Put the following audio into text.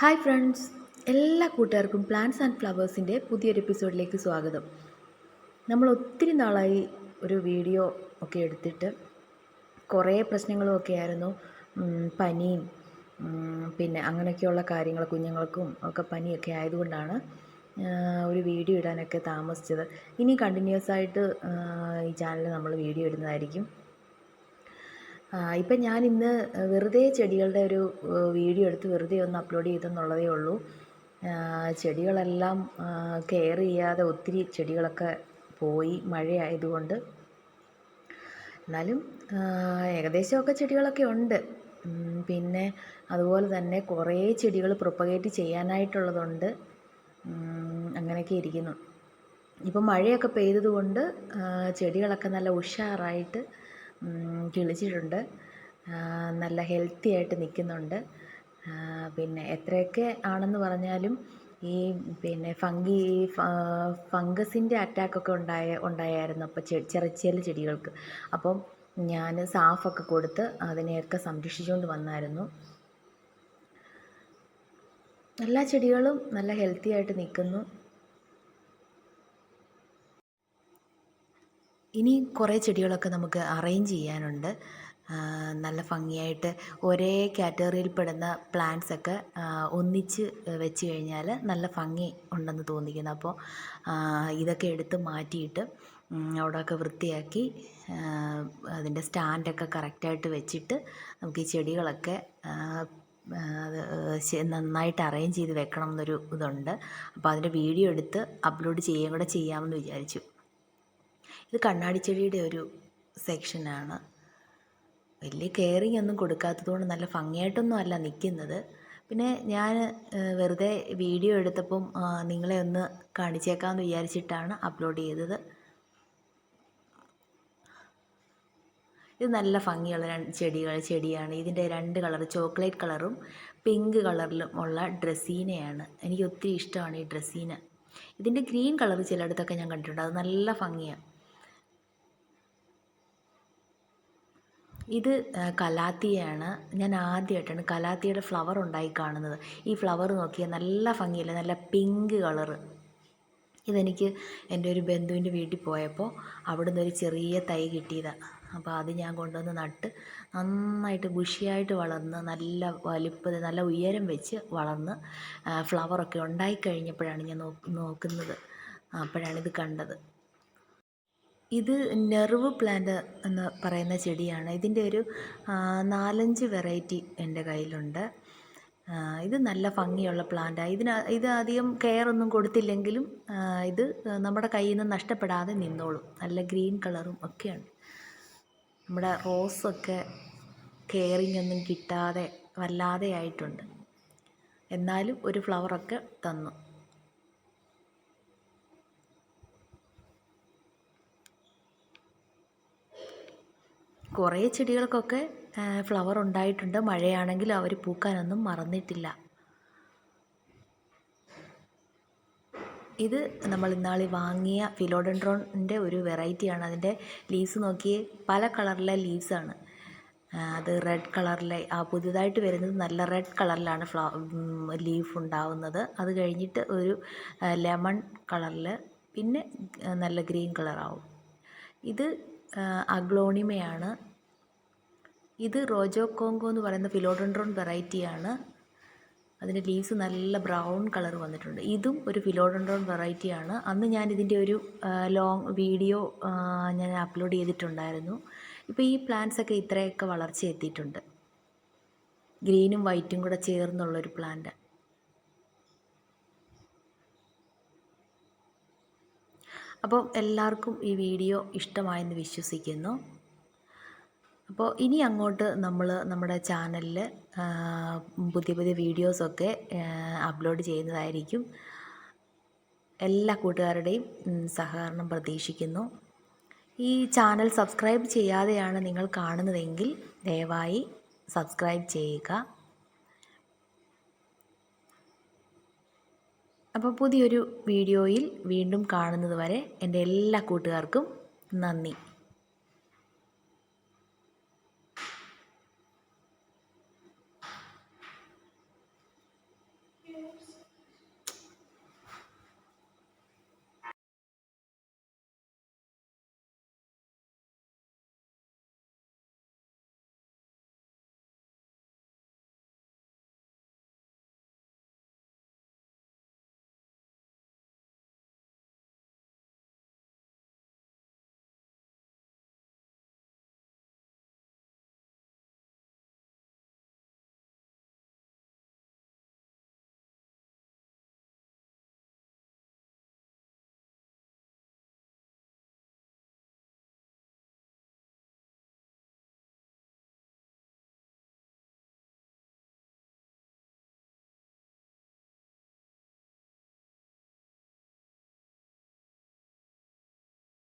Hi friends, എല്ലാ കൂട്ടുകാർക്കും plants and ഫ്ലവേഴ്സിൻ്റെ പുതിയൊരു എപ്പിസോഡിലേക്ക് സ്വാഗതം. നമ്മൾ ഒത്തിരി നാളായി ഒരു വീഡിയോ ഒക്കെ എടുത്തിട്ട് കുറേ പ്രശ്നങ്ങളുമൊക്കെ ആയിരുന്നു. പനിയും പിന്നെ അങ്ങനെയൊക്കെയുള്ള കാര്യങ്ങൾ, കുഞ്ഞുങ്ങൾക്കും ഒക്കെ പനിയൊക്കെ ആയതുകൊണ്ടാണ് ഒരു വീഡിയോ ഇടാനൊക്കെ താമസിച്ചത്. ഇനി കണ്ടിന്യൂസ് ആയിട്ട് ഈ ചാനലിൽ നമ്മൾ വീഡിയോ ഇടുന്നതായിരിക്കും. ഇപ്പം ഞാൻ ഇന്ന് വെറുതെ ചെടികളുടെ ഒരു വീഡിയോ എടുത്ത് വെറുതെ ഒന്ന് അപ്ലോഡ് ചെയ്തെന്നുള്ളതേ ഉള്ളൂ. ചെടികളെല്ലാം കെയർ ചെയ്യാതെ ഒത്തിരി ചെടികളൊക്കെ പോയി മഴയായതുകൊണ്ട്. എന്നാലും ഏകദേശമൊക്കെ ചെടികളൊക്കെ ഉണ്ട്. പിന്നെ അതുപോലെ തന്നെ കുറേ ചെടികൾ പ്രൊപ്പഗേറ്റ് ചെയ്യാനായിട്ടുള്ളതുണ്ട്. അങ്ങനെയൊക്കെ ഇരിക്കുന്നു. ഇപ്പം മഴയൊക്കെ പെയ്തതുകൊണ്ട് ചെടികളൊക്കെ നല്ല ഉഷാറായിട്ട് കിളിച്ചിട്ടുണ്ട്. നല്ല ഹെൽത്തി ആയിട്ട് നിൽക്കുന്നുണ്ട്. പിന്നെ എത്രയൊക്കെ ആണെന്ന് പറഞ്ഞാലും ഈ പിന്നെ ഫംഗസിൻ്റെ അറ്റാക്കൊക്കെ ഉണ്ടായായിരുന്നു അപ്പോൾ ചില ചെടികൾക്ക്. അപ്പം ഞാൻ സാഫൊക്കെ കൊടുത്ത് അതിനെയൊക്കെ സംരക്ഷിച്ചുകൊണ്ട് വന്നായിരുന്നു. എല്ലാ ചെടികളും നല്ല ഹെൽത്തി ആയിട്ട് നിൽക്കുന്നു. ഇനി കുറേ ചെടികളൊക്കെ നമുക്ക് അറേഞ്ച് ചെയ്യാനുണ്ട്. നല്ല ഭംഗിയായിട്ട് ഒരേ കാറ്റഗറിയിൽ പെടുന്ന പ്ലാന്റ്സൊക്കെ ഒന്നിച്ച് വെച്ച് കഴിഞ്ഞാൽ നല്ല ഭംഗി ഉണ്ടെന്ന് തോന്നിക്കുന്നു. അപ്പോൾ ഇതൊക്കെ എടുത്ത് മാറ്റിയിട്ട് അവിടെയൊക്കെ വൃത്തിയാക്കി അതിൻ്റെ സ്റ്റാൻഡൊക്കെ കറക്റ്റായിട്ട് വെച്ചിട്ട് നമുക്ക് ഈ ചെടികളൊക്കെ നന്നായിട്ട് അറേഞ്ച് ചെയ്ത് വെക്കണം എന്നൊരു ഇതുണ്ട്. അപ്പോൾ അതിൻ്റെ വീഡിയോ എടുത്ത് അപ്ലോഡ് ചെയ്യുകയും കൂടെ ചെയ്യാമെന്ന് വിചാരിച്ചു. ഇത് കണ്ണാടിച്ചെടിയുടെ ഒരു സെക്ഷനാണ്. വലിയ കെയറിങ് ഒന്നും കൊടുക്കാത്തതുകൊണ്ട് നല്ല ഭംഗിയായിട്ടൊന്നും അല്ല നിൽക്കുന്നത്. പിന്നെ ഞാൻ വെറുതെ വീഡിയോ എടുത്തപ്പം നിങ്ങളെ ഒന്ന് കാണിച്ചേക്കാമെന്ന് വിചാരിച്ചിട്ടാണ് അപ്ലോഡ് ചെയ്തത്. ഇത് നല്ല ഭംഗിയുള്ള ചെടിയാണ്. ഇതിൻ്റെ രണ്ട് കളർ, ചോക്ലേറ്റ് കളറും പിങ്ക് കളറിലും ഉള്ള ഡ്രസ്സീനയാണ്. എനിക്ക് ഒത്തിരി ഇഷ്ടമാണ് ഈ ഡ്രസ്സീന. ഇതിൻ്റെ ഗ്രീൻ കളർ ചിലയിടത്തൊക്കെ ഞാൻ കണ്ടിട്ടുണ്ട്, അത് നല്ല ഭംഗിയാണ്. ഇത് കലാത്തിയാണ്. ഞാൻ ആദ്യമായിട്ടാണ് കലാത്തിയുടെ ഫ്ലവർ ഉണ്ടായി കാണുന്നത്. ഈ ഫ്ലവർ നോക്കിയാൽ നല്ല ഭംഗിയല്ലേ, നല്ല പിങ്ക് കളറ്. ഇതെനിക്ക് എൻ്റെ ഒരു ബന്ധുവിൻ്റെ വീട്ടിൽ പോയപ്പോൾ അവിടെ നിന്നൊരു ചെറിയ തൈ കിട്ടിയതാണ്. അപ്പോൾ അത് ഞാൻ കൊണ്ടുവന്ന് നട്ട് നന്നായിട്ട് ബുഷിയായിട്ട് വളർന്ന് നല്ല വലിപ്പത്തിൽ നല്ല ഉയരം വെച്ച് വളർന്ന് ഫ്ലവറൊക്കെ ഉണ്ടായിക്കഴിഞ്ഞപ്പോഴാണ് ഞാൻ നോക്കുന്നത്. അപ്പോഴാണിത് കണ്ടത്. ഇത് നെർവ് പ്ലാന്റ് എന്ന് പറയുന്ന ചെടിയാണ്. ഇതിൻ്റെ ഒരു 4-5 വെറൈറ്റി എൻ്റെ കയ്യിലുണ്ട്. ഇത് നല്ല ഭംഗിയുള്ള പ്ലാന്റാണ്. ഇത് അധികം കെയറൊന്നും കൊടുത്തില്ലെങ്കിലും ഇത് നമ്മുടെ കയ്യിൽ നിന്ന് നഷ്ടപ്പെടാതെ നിന്നോളും. നല്ല ഗ്രീൻ കളറും ഒക്കെയാണ്. നമ്മുടെ റോസൊക്കെ കെയറിങ് ഒന്നും കിട്ടാതെ വല്ലാതെ ആയിട്ടുണ്ട്. എന്നാലും ഒരു ഫ്ലവറൊക്കെ തന്നു. കുറേ ചെടികൾക്കൊക്കെ ഫ്ലവർ ഉണ്ടായിട്ടുണ്ട്. മഴയാണെങ്കിൽ അവർ പൂക്കാനൊന്നും മറന്നിട്ടില്ല. ഇത് നമ്മൾ ഇന്നാളി വാങ്ങിയ ഫിലോഡെൻഡ്രോണിൻ്റെ ഒരു വെറൈറ്റിയാണ്. അതിൻ്റെ ലീവ്സ് നോക്കിയേ, പല കളറിലെ ലീവ്സാണ്. അത് റെഡ് കളറിലെ പുതുതായിട്ട് വരുന്നത് നല്ല റെഡ് കളറിലാണ് ലീഫ് ഉണ്ടാവുന്നത്. അത് കഴിഞ്ഞിട്ട് ഒരു ലെമൺ കളറിൽ, പിന്നെ നല്ല ഗ്രീൻ കളറാവും. ഇത് അഗ്ലോണിമയാണ്. ഇത് റോജോ കോങ്കോ എന്ന് പറയുന്ന ഫിലോഡെൻഡ്രോൺ വെറൈറ്റിയാണ്. അതിൻ്റെ ലീവ്സ് നല്ല ബ്രൗൺ കളർ വന്നിട്ടുണ്ട്. ഇതും ഒരു ഫിലോഡെൻഡ്രോൺ വെറൈറ്റിയാണ്. അന്ന് ഞാൻ ഇതിൻ്റെ ഒരു ലോങ് വീഡിയോ ഞാൻ അപ്ലോഡ് ചെയ്തിട്ടുണ്ടായിരുന്നു. ഇപ്പോൾ ഈ പ്ലാന്റ്സൊക്കെ ഇത്രയൊക്കെ വളർച്ച എത്തിയിട്ടുണ്ട്. ഗ്രീനും വൈറ്റും കൂടെ ചേർന്നുള്ളൊരു പ്ലാന്റ്. അപ്പം എല്ലാവർക്കും ഈ വീഡിയോ ഇഷ്ടമായെന്ന് വിശ്വസിക്കുന്നു. അപ്പോൾ ഇനി അങ്ങോട്ട് നമ്മൾ നമ്മുടെ ചാനലിൽ പുതിയ പുതിയ വീഡിയോസൊക്കെ അപ്ലോഡ് ചെയ്യുന്നതായിരിക്കും. എല്ലാ കൂട്ടുകാരുടെയും സഹകരണം പ്രതീക്ഷിക്കുന്നു. ഈ ചാനൽ സബ്സ്ക്രൈബ് ചെയ്യാതെയാണ് നിങ്ങൾ കാണുന്നതെങ്കിൽ ദയവായി സബ്സ്ക്രൈബ് ചെയ്യുക. അപ്പോൾ പുതിയൊരു വീഡിയോയിൽ വീണ്ടും കാണുന്നത് വരെ എൻ്റെ എല്ലാ കൂട്ടുകാർക്കും നന്ദി.